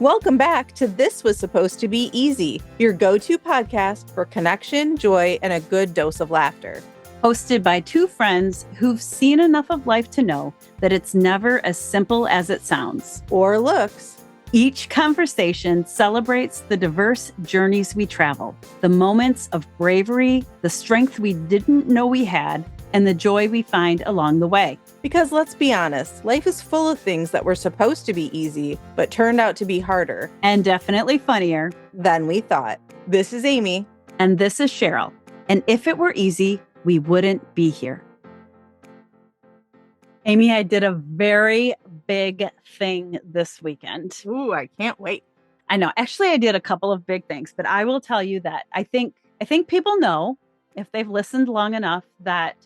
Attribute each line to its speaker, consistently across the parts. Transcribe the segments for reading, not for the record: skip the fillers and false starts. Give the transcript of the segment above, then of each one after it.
Speaker 1: Welcome back to This Was Supposed to Be Easy, your go-to podcast for connection, joy, and a good dose of laughter.
Speaker 2: Hosted by two friends who've seen enough of life to know that it's never as simple as it sounds.
Speaker 1: Or looks.
Speaker 2: Each conversation celebrates the diverse journeys we travel, the moments of bravery, the strength we didn't know we had, and the joy we find along the way.
Speaker 1: Because let's be honest, life is full of things that were supposed to be easy, but turned out to be harder.
Speaker 2: And definitely funnier
Speaker 1: than we thought. This is Amy.
Speaker 2: And this is Cheryl. And if it were easy, we wouldn't be here. Amy, I did a very big thing this weekend.
Speaker 1: Ooh, I can't wait.
Speaker 2: I know. Actually, I did a couple of big things, but I will tell you that I think people know, if they've listened long enough, that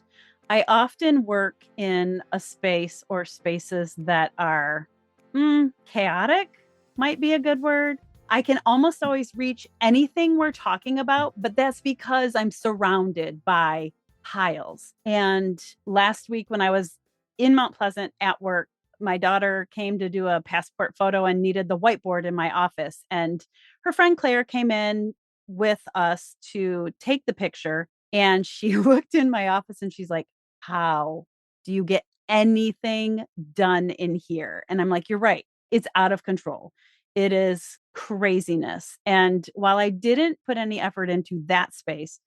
Speaker 2: I often work in a space or spaces that are chaotic, might be a good word. I can almost always reach anything we're talking about, but that's because I'm surrounded by piles. And last week when I was in Mount Pleasant at work, my daughter came to do a passport photo and needed the whiteboard in my office. And her friend Claire came in with us to take the picture. And she looked in my office and she's like, how do you get anything done in here? And I'm like, you're right. It's out of control. It is craziness. And while I didn't put any effort into that space,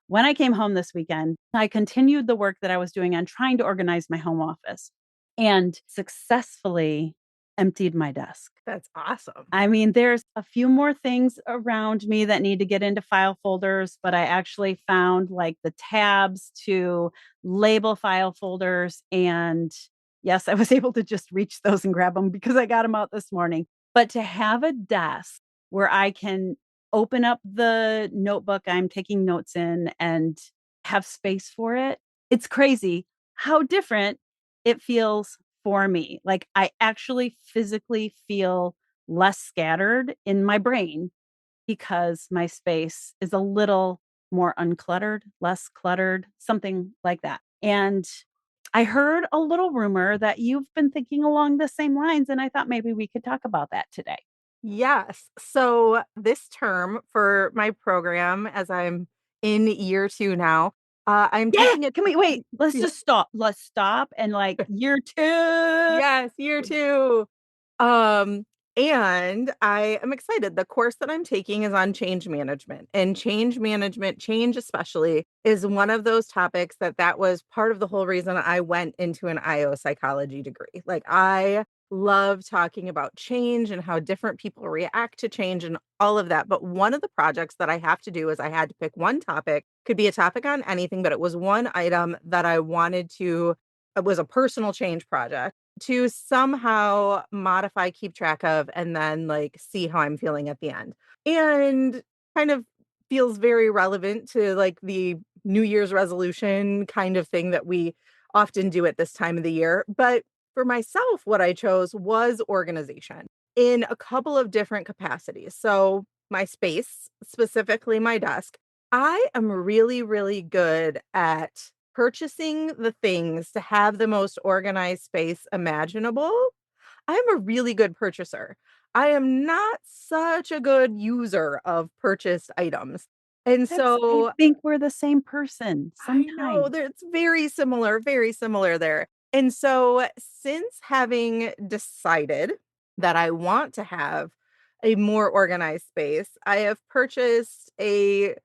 Speaker 2: when I came home this weekend, I continued the work that I was doing on trying to organize my home office and successfully emptied my desk.
Speaker 1: That's awesome.
Speaker 2: I mean, there's a few more things around me that need to get into file folders, but I actually found like the tabs to label file folders. And yes, I was able to just reach those and grab them because I got them out this morning. But to have a desk where I can open up the notebook I'm taking notes in and have space for it, it's crazy how different it feels for me. Like I actually physically feel less scattered in my brain because my space is a little more uncluttered, less cluttered, something like that. And I heard a little rumor that you've been thinking along the same lines, and I thought maybe we could talk about that today.
Speaker 1: Yes. So this term for my program, as I'm in year 2 now, I'm taking it.
Speaker 2: Can we wait? Let's just stop. Let's stop and like year 2.
Speaker 1: Yes, year 2. And I am excited. The course that I'm taking is on change management, and change management, change especially, is one of those topics that was part of the whole reason I went into an IO psychology degree. Like I love talking about change and how different people react to change and all of that. But one of the projects that I have to do is I had to pick one topic, could be a topic on anything, but it was one item that I wanted to, it was a personal change project to somehow modify, keep track of, and then like see how I'm feeling at the end. And kind of feels very relevant to like the New Year's resolution kind of thing that we often do at this time of the year. But for myself, what I chose was organization in a couple of different capacities. So my space, specifically my desk, I am really, really good at purchasing the things to have the most organized space imaginable. I'm a really good purchaser. I am not such a good user of purchased items. And so
Speaker 2: I think we're the same person sometimes.
Speaker 1: I know it's very similar there. And so since having decided that I want to have a more organized space, I have purchased a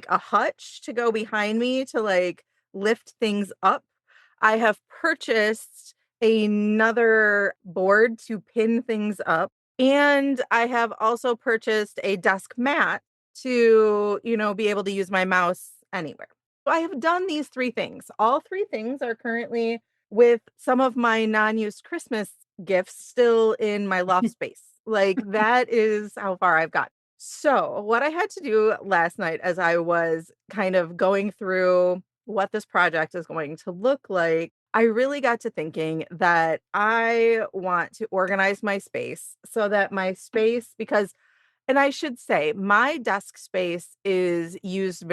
Speaker 1: hutch to go behind me to like lift things up. I have purchased another board to pin things up. And I have also purchased a desk mat to, be able to use my mouse anywhere. So I have done these 3 things. All 3 things are currently with some of my non-used Christmas gifts still in my loft space. Like that is how far I've got. So what I had to do last night as I was kind of going through what this project is going to look like, I really got to thinking that I want to organize my space so that my space, and I should say my desk space is used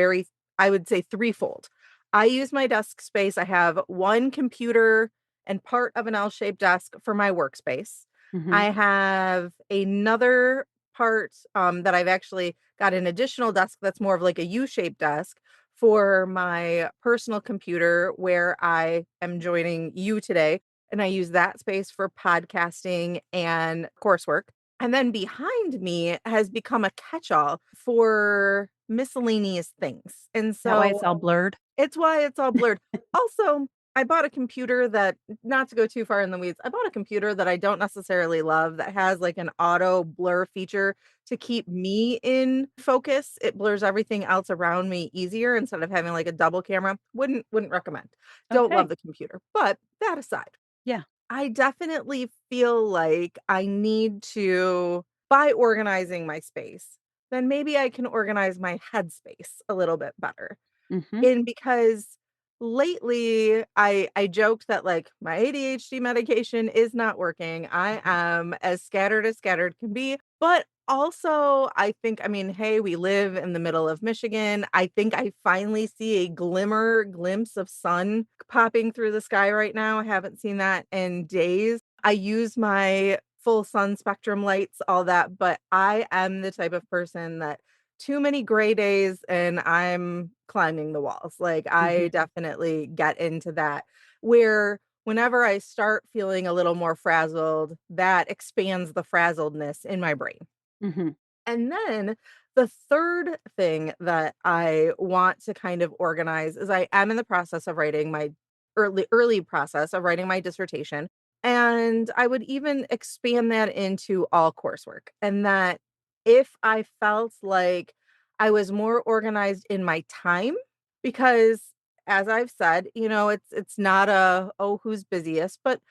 Speaker 1: I would say threefold. I use my desk space. I have one computer and part of an L-shaped desk for my workspace.
Speaker 2: Mhm.
Speaker 1: I have another part that I've actually got an additional desk that's more of like a U-shaped desk for my personal computer where I am joining you today. And I use that space for podcasting and coursework. And then behind me has become a catch-all for miscellaneous things. And
Speaker 2: That way
Speaker 1: so
Speaker 2: it's all blurred.
Speaker 1: it's why it's all blurred. Also, I bought a computer that, not to go too far in the weeds, I bought a computer that I don't necessarily love that has like an auto blur feature to keep me in focus. It blurs everything else around me easier instead of having like a double camera. Wouldn't recommend. Don't love
Speaker 2: Okay.
Speaker 1: the computer. But that aside,
Speaker 2: Yeah.
Speaker 1: I definitely feel like I need to, by organizing my space, then maybe I can organize my headspace a little bit better.
Speaker 2: Mhm.
Speaker 1: And because lately I joked that, like, my ADHD medication is not working. I am as scattered can be, but also I think, I mean, hey, we live in the middle of Michigan. I think I finally see a glimpse of sun popping through the sky right now. I haven't seen that in days. I use my full sun spectrum lights, all that, but I am the type of person that too many gray days and I'm climbing the walls. Like, I
Speaker 2: Mhm.
Speaker 1: definitely get into that where whenever I start feeling a little more frazzled, that expands the frazzledness in my brain.
Speaker 2: Mhm.
Speaker 1: And then the third thing that I want to kind of organize is I am in the process of writing my early process of writing my dissertation. And I would even expand that into all coursework. And that if I felt like I was more organized in my time, because as I've said, it's not a oh who's busiest, but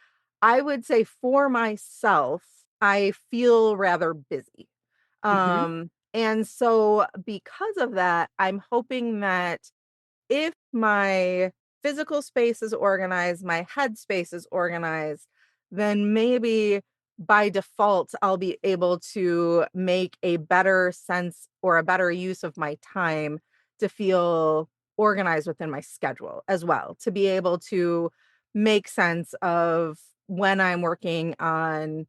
Speaker 1: I would say for myself, I feel rather busy.
Speaker 2: Mhm.
Speaker 1: And so because of that, I'm hoping that if my physical space is organized, my head space is organized, then maybe by default, I'll be able to make a better sense or a better use of my time to feel organized within my schedule as well, to be able to make sense of when I'm working on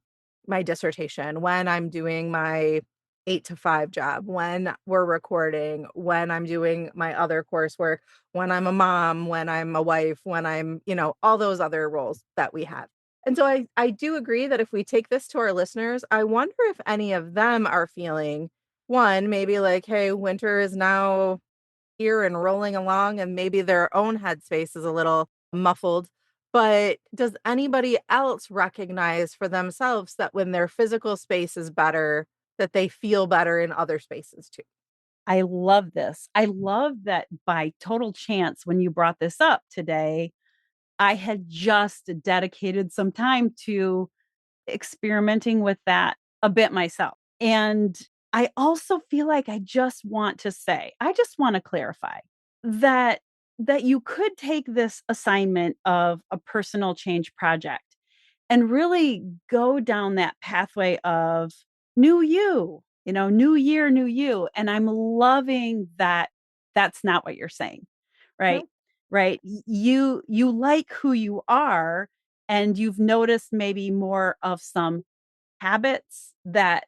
Speaker 1: my dissertation, when I'm doing my 8 to 5 job, when we're recording, when I'm doing my other coursework, when I'm a mom, when I'm a wife, when I'm, all those other roles that we have. And so I do agree that if we take this to our listeners, I wonder if any of them are feeling one, maybe like, hey, winter is now here and rolling along, and maybe their own headspace is a little muffled. But does anybody else recognize for themselves that when their physical space is better, that they feel better in other spaces too?
Speaker 2: I love this. I love that by total chance, when you brought this up today, I had just dedicated some time to experimenting with that a bit myself. And I also feel like I just want to clarify that you could take this assignment of a personal change project and really go down that pathway of new new year, new you. And I'm loving that that's not what you're saying, right?
Speaker 1: No.
Speaker 2: Right. You like who you are, and you've noticed maybe more of some habits that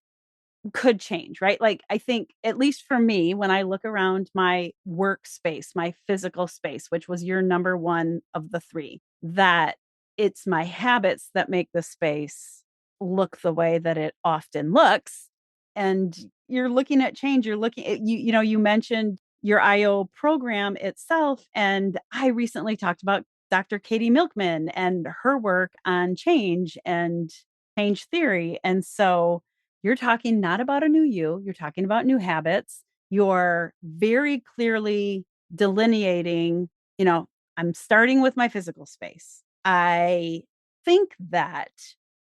Speaker 2: could change, right? Like, I think, at least for me, when I look around my workspace, my physical space, which was your number one of the three, that it's my habits that make the space look the way that it often looks. And you're looking at change. You're looking at, you mentioned your IO program itself. And I recently talked about Dr. Katie Milkman and her work on change and change theory. And so, you're talking not about a new you, you're talking about new habits. You're very clearly delineating, you know, I'm starting with my physical space. I think that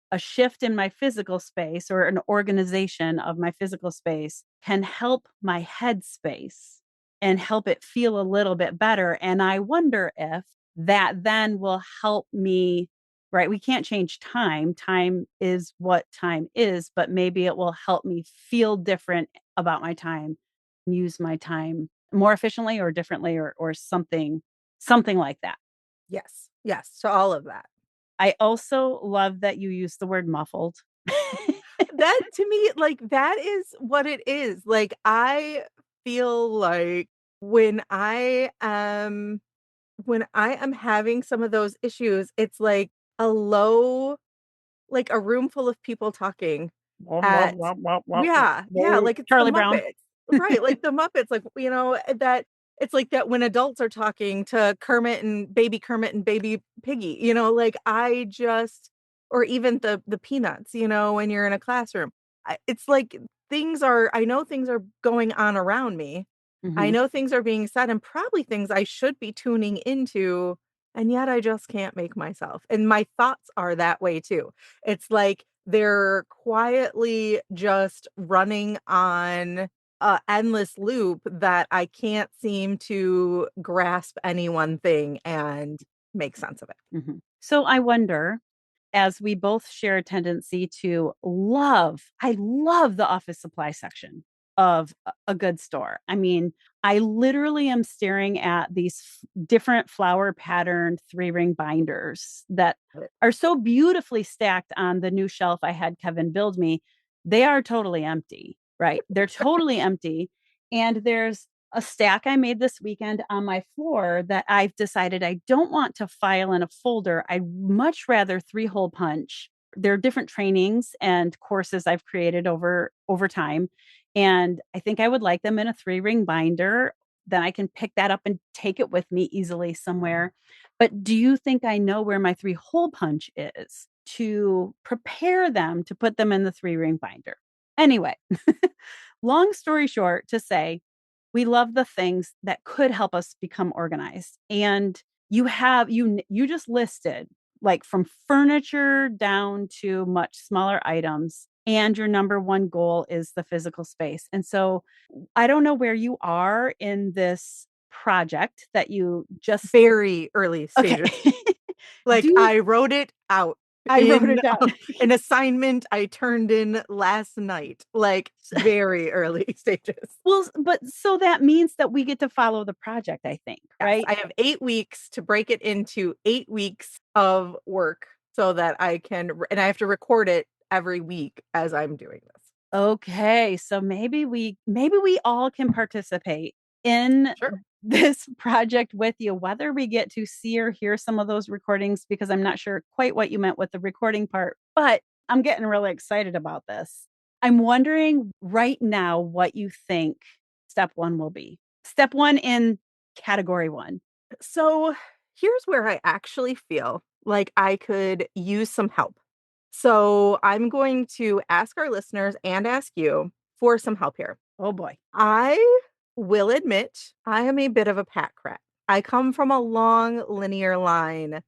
Speaker 2: a shift in my physical space or an organization of my physical space can help my head space and help it feel a little bit better. And I wonder if that then will help me. Right, we can't change time. Time is what time is, but maybe it will help me feel different about my time, use my time more efficiently or differently, or something like that.
Speaker 1: Yes. Yes. To all of that.
Speaker 2: I also love that you use the word muffled.
Speaker 1: That to me, like, that is what it is. Like, I feel like when I am when I am having some of those issues, it's a low like a room full of people talking
Speaker 2: Womp, womp,
Speaker 1: at
Speaker 2: womp, womp, womp, womp.
Speaker 1: yeah, yeah,
Speaker 2: Whoa,
Speaker 1: like it's the
Speaker 2: Charlie Brown.
Speaker 1: Muppets. Right, like the Muppets, like, that it's like that when adults are talking to Kermit and baby Piggy, like I just or even the Peanuts, when you're in a classroom. It's like I know things are going on around me. I
Speaker 2: Mhm,
Speaker 1: know things are being said and probably things I should be tuning into, and yet I just can't make myself. And my thoughts are that way too. It's like they're quietly just running on a endless loop that I can't seem to grasp any one thing and make sense of it.
Speaker 2: mhm. So I wonder, as we both share a tendency to I love the office supply section of a good store. I mean, I literally am staring at these different flower patterned 3-ring binders that are so beautifully stacked on the new shelf I had Kevin build me. They are totally empty, right? They're totally empty. And there's a stack I made this weekend on my floor that I've decided I don't want to file in a folder. I'd much rather 3-hole punch. There are different trainings and courses I've created over time, and I think I would like them in a 3-ring binder. Then I can pick that up and take it with me easily somewhere. But do you think I know where my 3-hole punch is to prepare them to put them in the 3-ring binder? Anyway, long story short, to say, we love the things that could help us become organized. And you just listed, like, from furniture down to much smaller items, and your number one goal is the physical space. And so I don't know where you are in this project that you just
Speaker 1: Very early
Speaker 2: okay.
Speaker 1: stages. Like
Speaker 2: Do
Speaker 1: I wrote it out
Speaker 2: I wrote
Speaker 1: in
Speaker 2: it down.
Speaker 1: an assignment I turned in last night, like very early stages.
Speaker 2: Well, but so that means that we get to follow the project, I think,
Speaker 1: Yes,
Speaker 2: right?
Speaker 1: I have 8 weeks to break it into 8 weeks of work so that and I have to record it every week as I'm doing this.
Speaker 2: Okay, so maybe we all can participate in
Speaker 1: Sure.
Speaker 2: this project with you, whether we get to see or hear some of those recordings, because I'm not sure quite what you meant with the recording part, but I'm getting really excited about this. I'm wondering right now what you think step 1 will be. Step 1 in category 1.
Speaker 1: So, here's where I actually feel like I could use some help. So, I'm going to ask our listeners and ask you for some help here.
Speaker 2: Oh boy.
Speaker 1: I will admit I am a bit of a pack rat. I come from a long linear line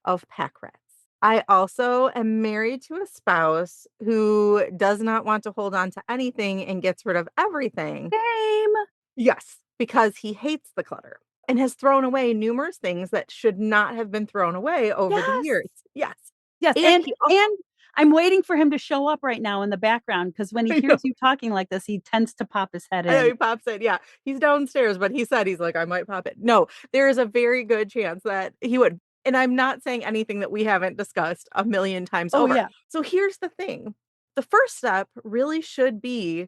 Speaker 1: of pack rats. I also am married to a spouse who does not want to hold on to anything and gets rid of everything.
Speaker 2: Same.
Speaker 1: Yes, because he hates the clutter and has thrown away numerous things that should not have been thrown away over the
Speaker 2: Yes.
Speaker 1: years. Yes.
Speaker 2: Yes,
Speaker 1: And he also
Speaker 2: and I'm waiting for him to show up right now in the background, because when he
Speaker 1: I know,
Speaker 2: hears you talking like this, he tends to pop his head
Speaker 1: I know
Speaker 2: in.
Speaker 1: he pops in. Yeah. He's downstairs, but he said he's like, I might pop it. No, there is a very good chance that he would. And I'm not saying anything that we haven't discussed a million times
Speaker 2: Oh,
Speaker 1: over.
Speaker 2: yeah.
Speaker 1: So here's the thing. The first step really should be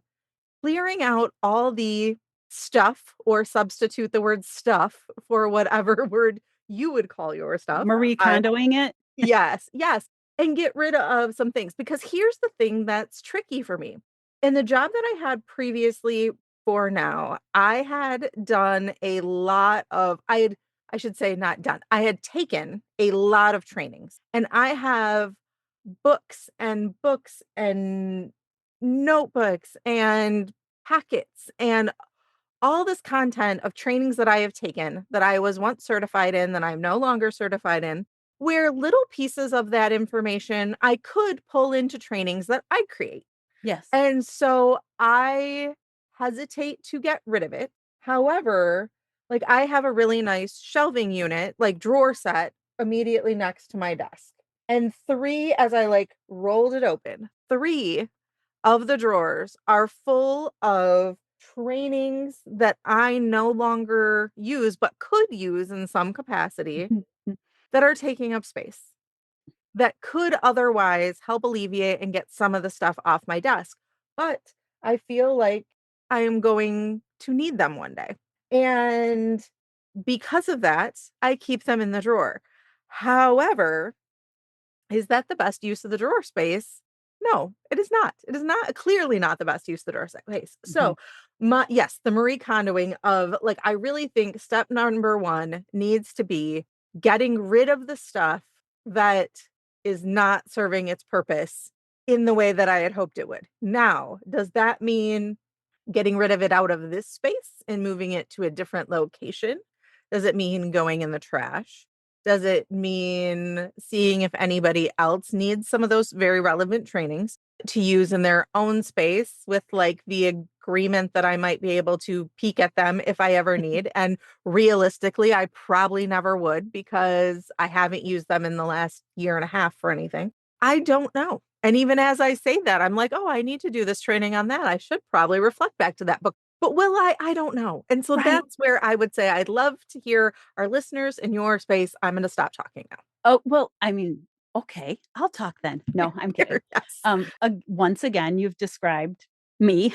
Speaker 1: clearing out all the stuff or substitute the word stuff for whatever word you would call your stuff.
Speaker 2: Marie Kondoing it?
Speaker 1: Yes, yes, and get rid of some things because here's the thing that's tricky for me. In the job that I had previously for now, I had done a lot of I should say not done. I had taken a lot of trainings and I have books and notebooks and packets and all this content of trainings that I have taken that I was once certified in, that I'm no longer certified in, where little pieces of that information I could pull into trainings that I create.
Speaker 2: Yes.
Speaker 1: And so I hesitate to get rid of it. However, like I have a really nice shelving unit, like drawer set immediately next to my desk. And three, as I like rolled it open, three of the drawers are full of trainings that I no longer use, but could use in some capacity that are taking up space. that could otherwise help alleviate and get some of the stuff off my desk. But I feel like I am going to need them one day. And because of that, I keep them in the drawer. However, is that the best use of the drawer space? No, it is not. It is not clearly not the best use of the drawer space.
Speaker 2: Mhm.
Speaker 1: So, yes, the Marie Kondoing of like, I really think step number one needs to be getting rid of the stuff that is not serving its purpose in the way that I had hoped it would. Now, does that mean getting rid of it out of this space and moving it to a different location? Does it mean going in the trash? Does it mean seeing if anybody else needs some of those very relevant trainings to use in their own space with like the agreement that I might be able to peek at them if I ever need? And realistically, I probably never would because I haven't used them in the last year and a half for anything. I don't know. And even as I say that, I'm like, oh, I need to do this training on that. I should probably reflect back to that book. But will I? I don't know. And so
Speaker 2: Right.
Speaker 1: that's where I would say I'd love to hear our listeners in your space. I'm going to stop talking now.
Speaker 2: Oh, well, I mean, okay, I'll talk then. No, I'm kidding.
Speaker 1: Yes.
Speaker 2: Once again, you've described me.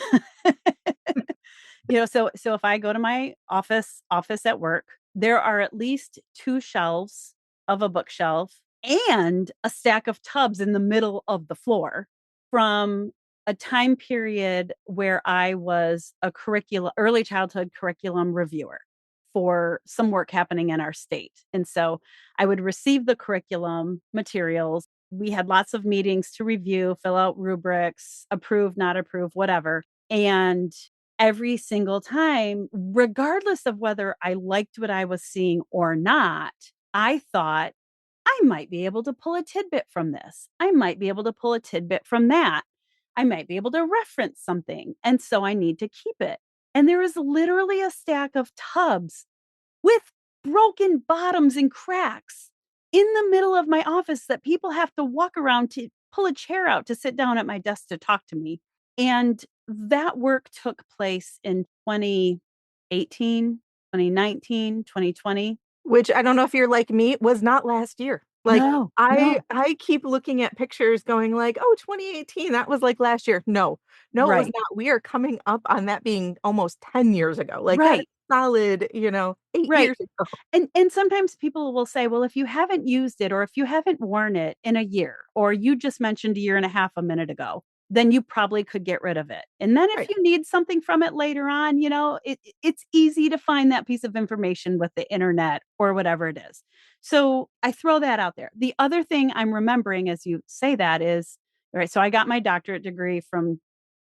Speaker 2: So if I go to my office at work, there are at least 2 shelves of a bookshelf and a stack of tubs in the middle of the floor from a time period where I was a early childhood curriculum reviewer for some work happening in our state. And so I would receive the curriculum materials. We had lots of meetings to review, fill out rubrics, approve, not approve, whatever. And every single time, regardless of whether I liked what I was seeing or not, I thought, I might be able to pull a tidbit from this. I might be able to pull a tidbit from that. I might be able to reference something. And so I need to keep it. And there is literally a stack of tubs with broken bottoms and cracks in the middle of my office that people have to walk around to pull a chair out to sit down at my desk to talk to me. And that work took place in 2018, 2019, 2020.
Speaker 1: Which I don't know if you're like me, was not last year. Like
Speaker 2: No,
Speaker 1: I
Speaker 2: no.
Speaker 1: I keep looking at pictures going like, "Oh, 2018, that was like last year." No. No, it was
Speaker 2: Right,
Speaker 1: not. We are coming up on that being almost 10 years ago. Like that is
Speaker 2: right,
Speaker 1: solid, 8
Speaker 2: right.
Speaker 1: years ago.
Speaker 2: And sometimes people will say, well, if you haven't used it or if you haven't worn it in a year, or you just mentioned a year and a half a minute ago, then you probably could get rid of it. And then if
Speaker 1: Right.
Speaker 2: you need something from it later on, it's easy to find that piece of information with the internet or whatever it is. So I throw that out there. The other thing I'm remembering as you say that is, all right, so I got my doctorate degree from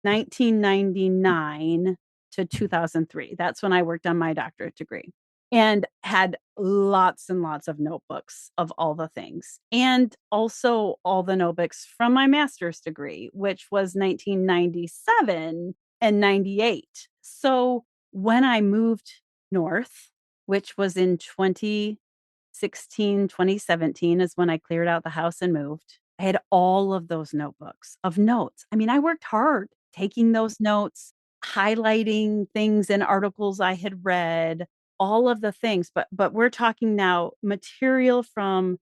Speaker 2: 1999 to 2003. That's when I worked on my doctorate degree and had lots and lots of notebooks of all the things. And also all the notebooks from my master's degree, which was 1997 and 98. So when I moved north, which was in 2016, 2017 is when I cleared out the house and moved. I had all of those notebooks of notes. I mean, I worked hard taking those notes, highlighting things in articles I had read, all of the things, but we're talking now material from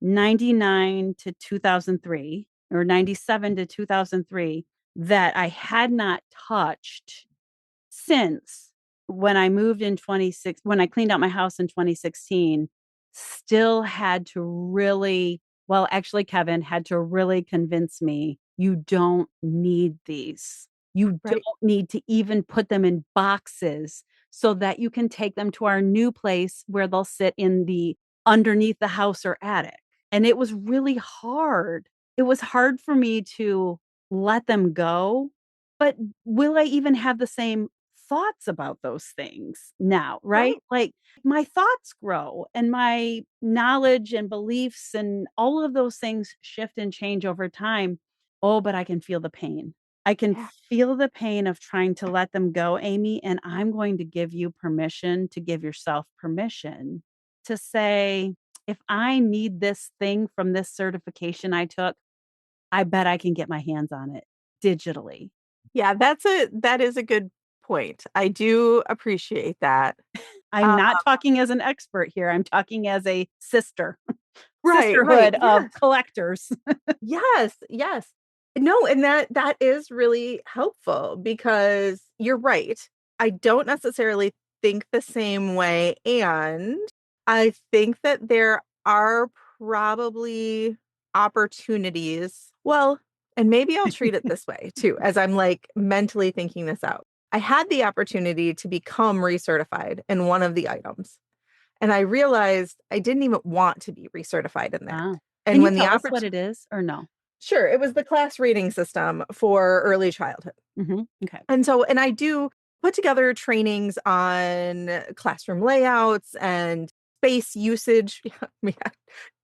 Speaker 2: 99 to 2003 or 97 to 2003 that I had not touched since when I moved in 26 when I cleaned out my house in 2016. Still had to really, well, actually Kevin had to really convince me, you don't need these. You don't
Speaker 1: Right.
Speaker 2: need to even put them in boxes so that you can take them to our new place where they'll sit in the underneath the house or attic. And it was really hard. It was hard for me to let them go, but will I even have the same thoughts about those things now, right?
Speaker 1: Right.
Speaker 2: Like my thoughts grow and my knowledge and beliefs and all of those things shift and change over time. Oh, but I can feel the pain. I can
Speaker 1: Yeah.
Speaker 2: feel the pain of trying to let them go, Amy. And I'm going to give you permission to give yourself permission to say, if I need this thing from this certification I took, I bet I can get my hands on it digitally.
Speaker 1: Yeah, that is a good point. I do appreciate that.
Speaker 2: I'm
Speaker 1: Uh,
Speaker 2: not talking as an expert here. I'm talking as a sister.
Speaker 1: Right, right.
Speaker 2: sisterhood of
Speaker 1: Yes.
Speaker 2: collectors.
Speaker 1: Yes, yes. No, and that is really helpful because you're right. I don't necessarily think the same way, and I think that there are probably opportunities. Well, and maybe I'll treat it this way too, as I'm like mentally thinking this out. I had the opportunity to become recertified in one of the items, and I realized I didn't even want to be recertified in that.
Speaker 2: Wow. Can
Speaker 1: And
Speaker 2: you
Speaker 1: when the
Speaker 2: tell us what
Speaker 1: opportunity
Speaker 2: it is or no?
Speaker 1: Sure, it was the class rating system for early childhood.
Speaker 2: Okay.
Speaker 1: And I do put together trainings on classroom layouts and space usage. Yeah,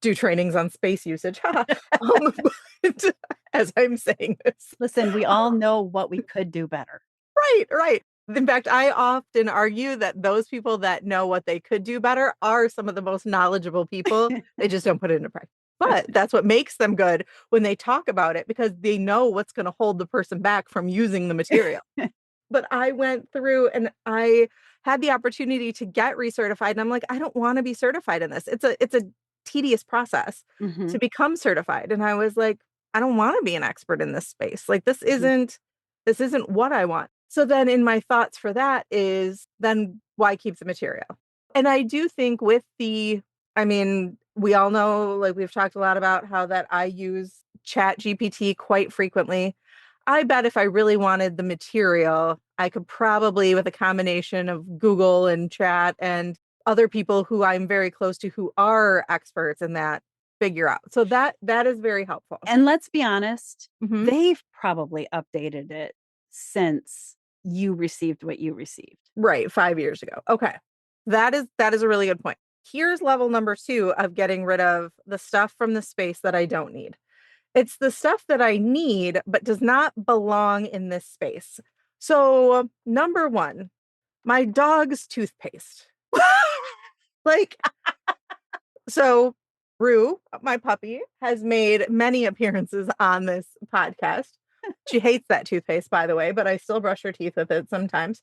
Speaker 1: do trainings on space usage. But as I'm saying this.
Speaker 2: Listen, we all know what we could do better.
Speaker 1: Right, right. In fact, I often argue that those people that know what they could do better are some of the most knowledgeable people. They just don't put it into practice. But that's what makes them good when they talk about it because they know what's going to hold the person back from using the material. But I went through and I had the opportunity to get recertified and I'm like, I don't want to be certified in this. It's a tedious process
Speaker 2: Mhm,
Speaker 1: to become certified. And I was like, I don't want to be an expert in this space. Like
Speaker 2: mhm.
Speaker 1: this isn't what I want. So then in my thoughts for that is then why keep the material? And I do think with I mean, we all know, like we've talked a lot about how that I use Chat GPT quite frequently. I bet if I really wanted the material, I could probably, with a combination of Google and chat and other people who I'm very close to who are experts in that, figure out. So that is very helpful.
Speaker 2: And let's be honest,
Speaker 1: Mhm.
Speaker 2: they've probably updated it since you received what you received.
Speaker 1: Right, 5 years ago. Okay. That is a really good point. Here's level number two of getting rid of the stuff from the space that I don't need. It's the stuff that I need, but does not belong in this space. So, number one, my dog's toothpaste. Like, so Rue, my puppy, has made many appearances on this podcast. She hates that toothpaste, by the way, but I still brush her teeth with it sometimes.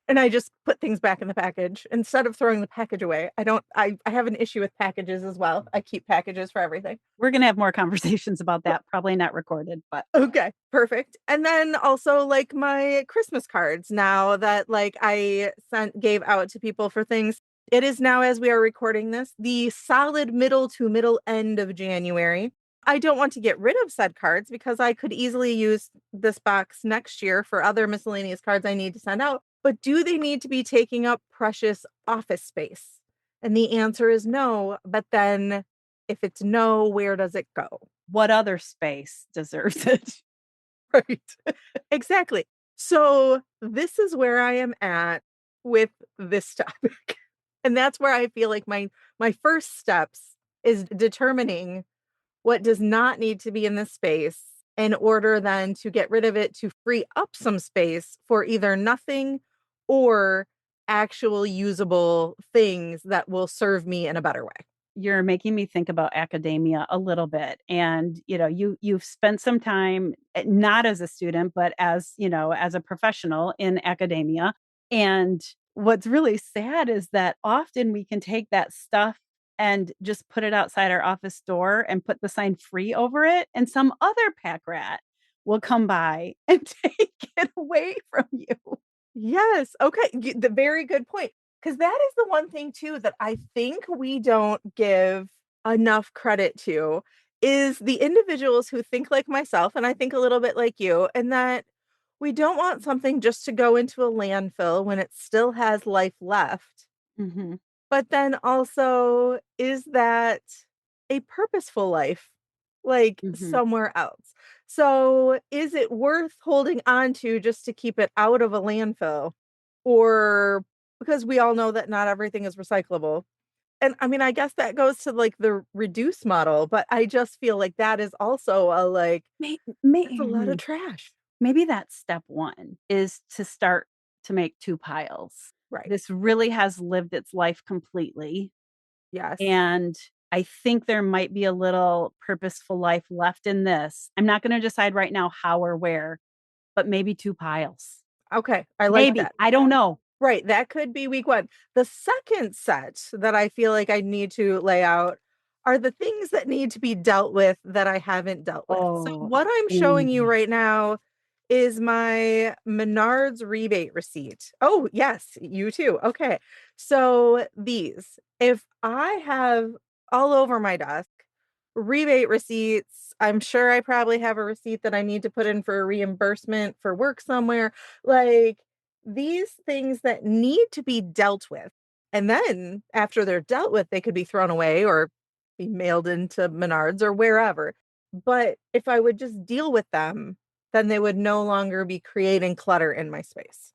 Speaker 1: And I just put things back in the package instead of throwing the package away. I have an issue with packages as well. I keep packages for everything.
Speaker 2: We're gonna have more conversations about that, probably not recorded, but
Speaker 1: Okay, perfect. And then also like my Christmas cards now that like I gave out to people for things. It is now, as we are recording this, the solid middle to middle end of January. I don't want to get rid of said cards because I could easily use this box next year for other miscellaneous cards I need to send out. But do they need to be taking up precious office space? And the answer is no. But then if it's no, where does it go?
Speaker 2: what other space deserves it?
Speaker 1: Right. Exactly. So this is where I am at with this topic. And that's where I feel like my first steps is determining what does not need to be in this space in order then to get rid of it to free up some space for either nothing or actual usable things that will serve me in a better way.
Speaker 2: You're making me think about academia a little bit. And, you've spent some time, not as a student, but as, as a professional in academia. And what's really sad is that often we can take that stuff and just put it outside our office door and put the sign free over it. And some other pack rat will come by and take it away from you.
Speaker 1: Yes. Okay. The very good point. Because that is the one thing too that I think we don't give enough credit to is the individuals who think like myself, and I think a little bit like you, and that we don't want something just to go into a landfill when it still has life left.
Speaker 2: Mhm,
Speaker 1: But then also, is that a purposeful life, like
Speaker 2: mhm.
Speaker 1: somewhere else? So, is it worth holding on to just to keep it out of a landfill? Or because we all know that not everything is recyclable. And I mean, I guess that goes to like the reduce model, but I just feel like that is also a like,
Speaker 2: May
Speaker 1: that's a lot of
Speaker 2: may
Speaker 1: trash.
Speaker 2: Maybe that's step 1 is to start to make 2 piles.
Speaker 1: Right.
Speaker 2: This really has lived its life completely,
Speaker 1: Yes.
Speaker 2: and I think there might be a little purposeful life left in this. I'm not gonna decide right now how or where, but maybe 2 piles.
Speaker 1: Okay. I like
Speaker 2: Maybe,
Speaker 1: that.
Speaker 2: I don't know.
Speaker 1: Right, that could be week 1. The second set that I feel like I need to lay out are the things that need to be dealt with that I haven't dealt with. So
Speaker 2: Oh,
Speaker 1: what I'm showing you
Speaker 2: mm.
Speaker 1: right now is my Menards rebate receipt. Oh, yes, you too. Okay. So these, if I have all over my desk rebate receipts, I'm sure I probably have a receipt that I need to put in for a reimbursement for work somewhere. Like these things that need to be dealt with. And then after they're dealt with, they could be thrown away or be mailed into Menards or wherever. But if I would just deal with them, then they would no longer be creating clutter in my space.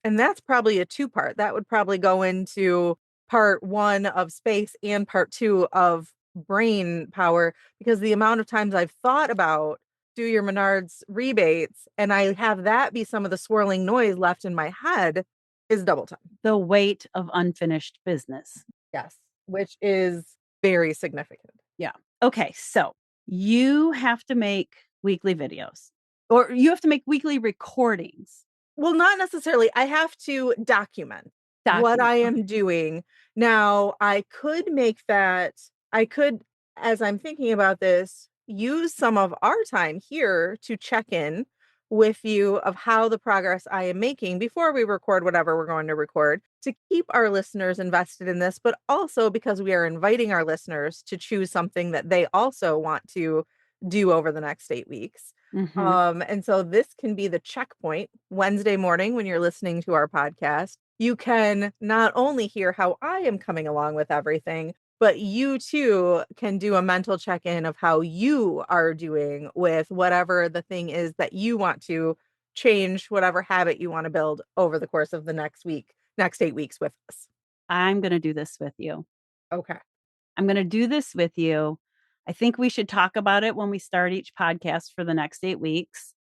Speaker 1: And that's probably a two part. That would probably go into part one of space and part two of brain power, because the amount of times I've thought about do your Menards rebates and I have that be some of the swirling noise left in my head is double time.
Speaker 2: The weight of unfinished business.
Speaker 1: Yes, which is very significant.
Speaker 2: Yeah. Okay, so you have to make weekly videos or you have to make weekly recordings.
Speaker 1: Well, not necessarily. I have to document what
Speaker 2: Document.
Speaker 1: I
Speaker 2: Okay.
Speaker 1: am doing. Now, I could make that, I could, as I'm thinking about this, use some of our time here to check in with you of how the progress I am making before we record whatever we're going to record to keep our listeners invested in this, but also because we are inviting our listeners to choose something that they also want to do over the next 8 weeks.
Speaker 2: Mhm.
Speaker 1: And so this can be the checkpoint Wednesday morning when you're listening to our podcast. You can not only hear how I am coming along with everything, but you too can do a mental check in of how you are doing with whatever the thing is that you want to change, whatever habit you want to build over the course of the next week, next 8 weeks with us.
Speaker 2: I'm gonna do this with you.
Speaker 1: Okay.
Speaker 2: I'm gonna do this with you. I think we should talk about it when we start each podcast for the next 8 weeks.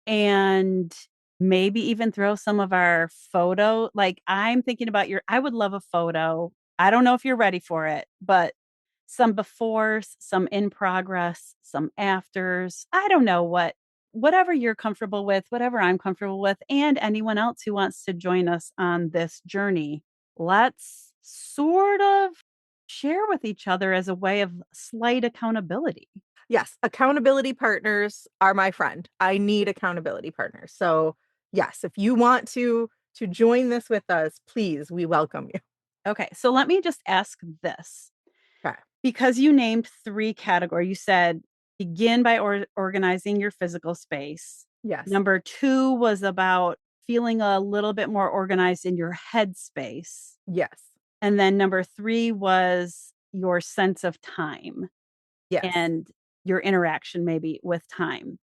Speaker 2: And maybe even throw some of our photo like, I'm thinking about your I would love a photo. I don't know if you're ready for it, but some befores, some in progress, some afters. I don't know whatever you're comfortable with, whatever I'm comfortable with, and anyone else who wants to join us on this journey. Let's sort of share with each other as a way of slight accountability.
Speaker 1: Yes, accountability partners are my friend. I need accountability partners. So, yes, if you want to join this with us, please, we welcome you.
Speaker 2: Okay, so let me just ask this.
Speaker 1: Okay.
Speaker 2: Because you named 3 category, you said begin by organizing your physical space.
Speaker 1: Yes.
Speaker 2: Number 2 was about feeling a little bit more organized in your head space.
Speaker 1: Yes.
Speaker 2: And then number 3 was your sense of time
Speaker 1: Yes.
Speaker 2: and your interaction maybe with time.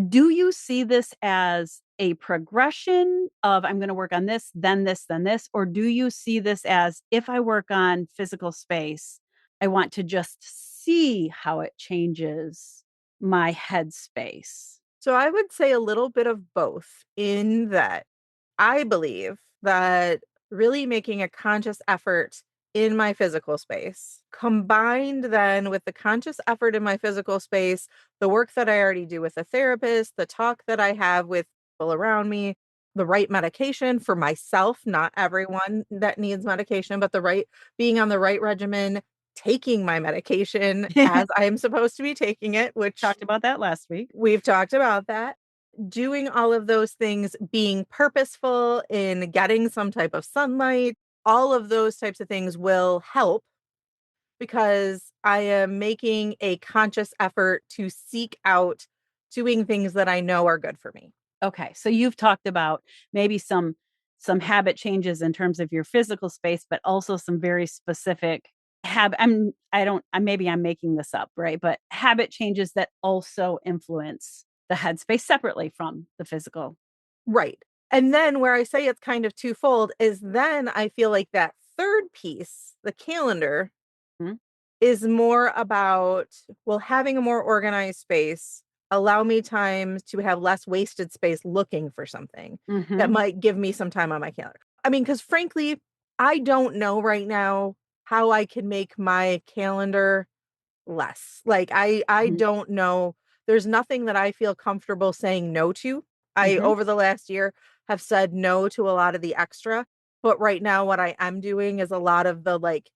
Speaker 2: Do you see this as a progression of I'm going to work on this, then this? Or do you see this as if I work on physical space, I want to just see how it changes my headspace?
Speaker 1: So I would say a little bit of both in that I believe that really making a conscious effort in my physical space, combined then with the conscious effort in my physical space, the work that I already do with a therapist, the talk that I have with people around me, the right medication for myself, not everyone that needs medication, but the right being on the right regimen, taking my medication as I am supposed to be taking it, which
Speaker 2: Talked about that last week.
Speaker 1: we've talked about that. Doing all of those things, being purposeful in getting some type of sunlight, all of those types of things will help because I am making a conscious effort to seek out doing things that I know are good for me.
Speaker 2: Okay, so you've talked about maybe some habit changes in terms of your physical space, but also some very specific habit. I don't. Maybe I'm making this up, right? But habit changes that also influence the headspace separately from the physical.
Speaker 1: Right. And then where I say it's kind of twofold is then I feel like that third piece, the calendar,
Speaker 2: Mhm,
Speaker 1: is more about, well, having a more organized space, allow me time to have less wasted space looking for something that
Speaker 2: mhm,
Speaker 1: might give me some time on my calendar. I mean, because frankly, I don't know right now how I can make my calendar less. Like I
Speaker 2: mhm,
Speaker 1: don't know. There's nothing that I feel comfortable saying no to. I
Speaker 2: mhm.
Speaker 1: over the last year have said no to a lot of the extra, but right now what I am doing is a lot of the like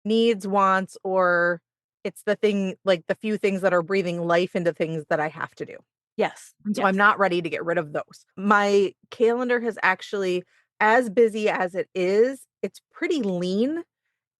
Speaker 1: needs, wants, or it's the thing, like the few things that are breathing life into things that I have to do.
Speaker 2: Yes.
Speaker 1: And so I'm
Speaker 2: Yes.
Speaker 1: not ready to get rid of those. My calendar has actually, as busy as it is, it's pretty lean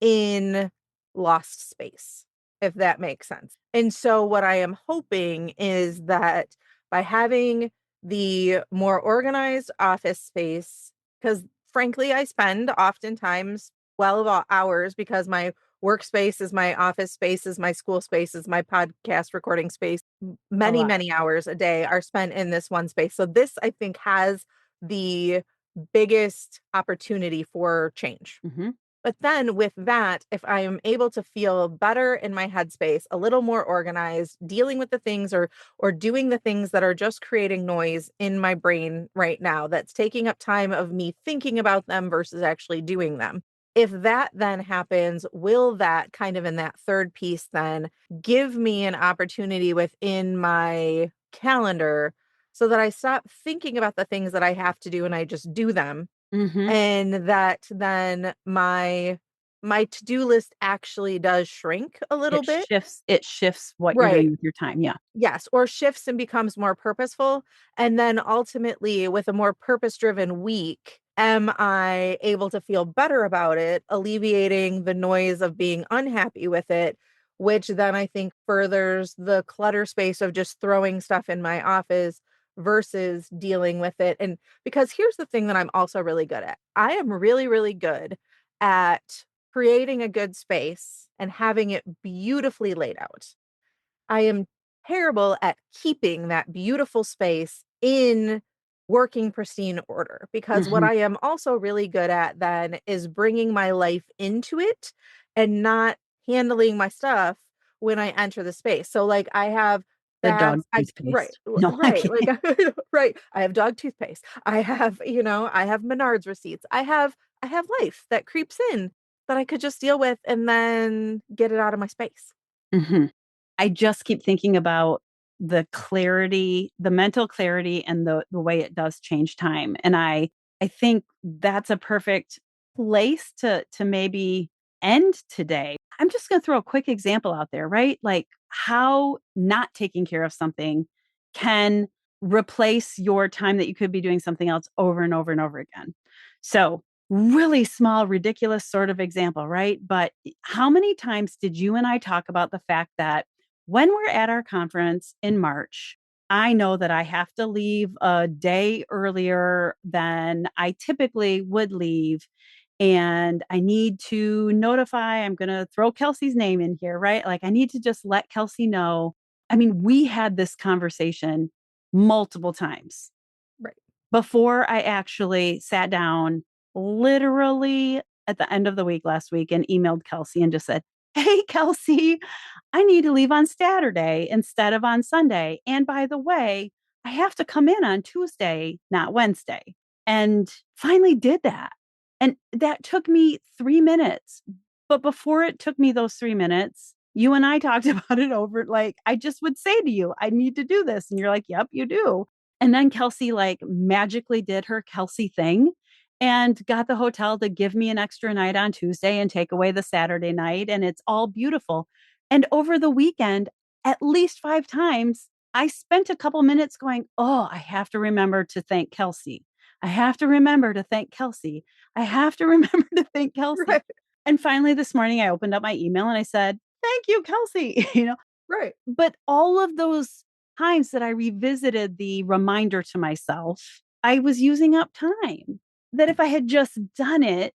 Speaker 1: in lost space, if that makes sense. And so, what I am hoping is that by having the more organized office space, because frankly, I spend oftentimes well about hours because my workspace is my office space, is my school space, is my podcast recording space.
Speaker 2: A
Speaker 1: Many,
Speaker 2: lot.
Speaker 1: many hours a day are spent in this one space. So, this I think has the biggest opportunity for change.
Speaker 2: Hmm.
Speaker 1: But then with that, if I am able to feel better in my headspace, a little more organized, dealing with the things or doing the things that are just creating noise in my brain right now, that's taking up time of me thinking about them versus actually doing them. If that then happens, will that kind of in that third piece then give me an opportunity within my calendar so that I stop thinking about the things that I have to do and I just do them,
Speaker 2: Hmm.
Speaker 1: and that then my to-do list actually does shrink a little bit.
Speaker 2: It shifts what you're doing
Speaker 1: Right.
Speaker 2: with your time. Yeah.
Speaker 1: Yes, or shifts and becomes more purposeful. And then ultimately, with a more purpose-driven week, am I able to feel better about it, alleviating the noise of being unhappy with it, which then I think furthers the clutter space of just throwing stuff in my office versus dealing with it. And because here's the thing that I'm also really good at. I am really, really good at creating a good space and having it beautifully laid out. I am terrible at keeping that beautiful space in working pristine order, because what
Speaker 2: Hmm.
Speaker 1: I am also really good at then is bringing my life into it and not handling my stuff when I enter the space. So like I have
Speaker 2: The dog
Speaker 1: bags, I right,
Speaker 2: toothpaste. No, I
Speaker 1: right, like
Speaker 2: can't.
Speaker 1: right. I have dog toothpaste. I have, I have Menards receipts. I have life that creeps in that I could just deal with and then get it out of my space.
Speaker 2: Hmm. I just keep thinking about the clarity, the mental clarity, and the way it does change time. And I think that's a perfect place to maybe end today. I'm just going to throw a quick example out there, right? Like how not taking care of something can replace your time that you could be doing something else over and over and over again. So, really small, ridiculous sort of example, right? But how many times did you and I talk about the fact that when we're at our conference in March, I know that I have to leave a day earlier than I typically would leave. And I need to notify, I'm going to throw Kelsey's name in here, right? Like, I need to just let Kelsey know. I mean, we had this conversation multiple times
Speaker 1: Right.
Speaker 2: before I actually sat down, literally at the end of the week last week, and emailed Kelsey and just said, "Hey, Kelsey, I need to leave on Saturday instead of on Sunday. And by the way, I have to come in on Tuesday, not Wednesday." And finally did that. And that took me 3 minutes. But before it took me those 3 minutes, you and I talked about it over. Like, I just would say to you, I need to do this. And you're like, yep, you do. And then Kelsey like magically did her Kelsey thing and got the hotel to give me an extra night on Tuesday and take away the Saturday night. And it's all beautiful. And over the weekend, at least 5 times, I spent a couple minutes going, oh, I have to remember to thank Kelsey. I have to remember to thank Kelsey. I have to remember to thank Kelsey.
Speaker 1: Right.
Speaker 2: And finally, this morning, I opened up my email and I said, thank you, Kelsey.
Speaker 1: Right.
Speaker 2: But all of those times that I revisited the reminder to myself, I was using up time that if I had just done it,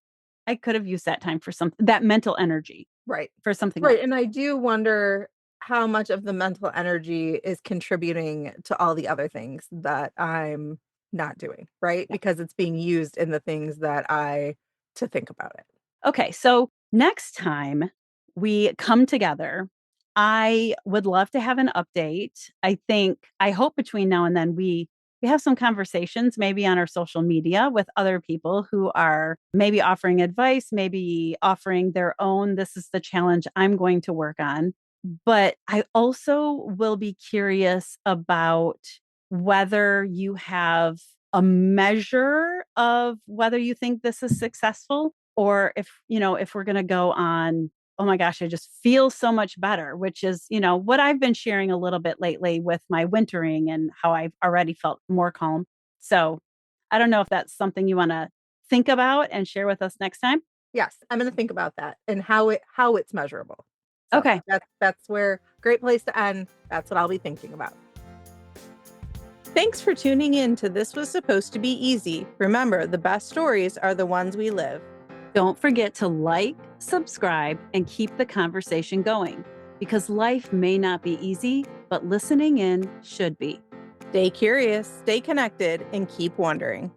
Speaker 2: I could have used that time for something, that mental energy
Speaker 1: Right.
Speaker 2: for something
Speaker 1: Right.
Speaker 2: else.
Speaker 1: And I do wonder how much of the mental energy is contributing to all the other things that I'm not doing, right?
Speaker 2: Yeah.
Speaker 1: Because it's being used in the things that I to think about it.
Speaker 2: Okay. So next time we come together, I would love to have an update. I hope between now and then we have some conversations maybe on our social media with other people who are maybe offering advice, maybe offering their own, this is the challenge I'm going to work on. But I also will be curious about whether you have a measure of whether you think this is successful, or if we're going to go on oh my gosh, I just feel so much better, which is, what I've been sharing a little bit lately with my wintering and how I've already felt more calm. So I don't know if that's something you want to think about and share with us next time.
Speaker 1: Yes, I'm gonna think about that and how it's measurable. So
Speaker 2: Okay.
Speaker 1: that's where great place to end. That's what I'll be thinking about. Thanks for tuning in to This Was Supposed to Be Easy. Remember, the best stories are the ones we live.
Speaker 2: Don't forget to like, subscribe, and keep the conversation going because life may not be easy, but listening in should be.
Speaker 1: Stay curious, stay connected, and keep wondering.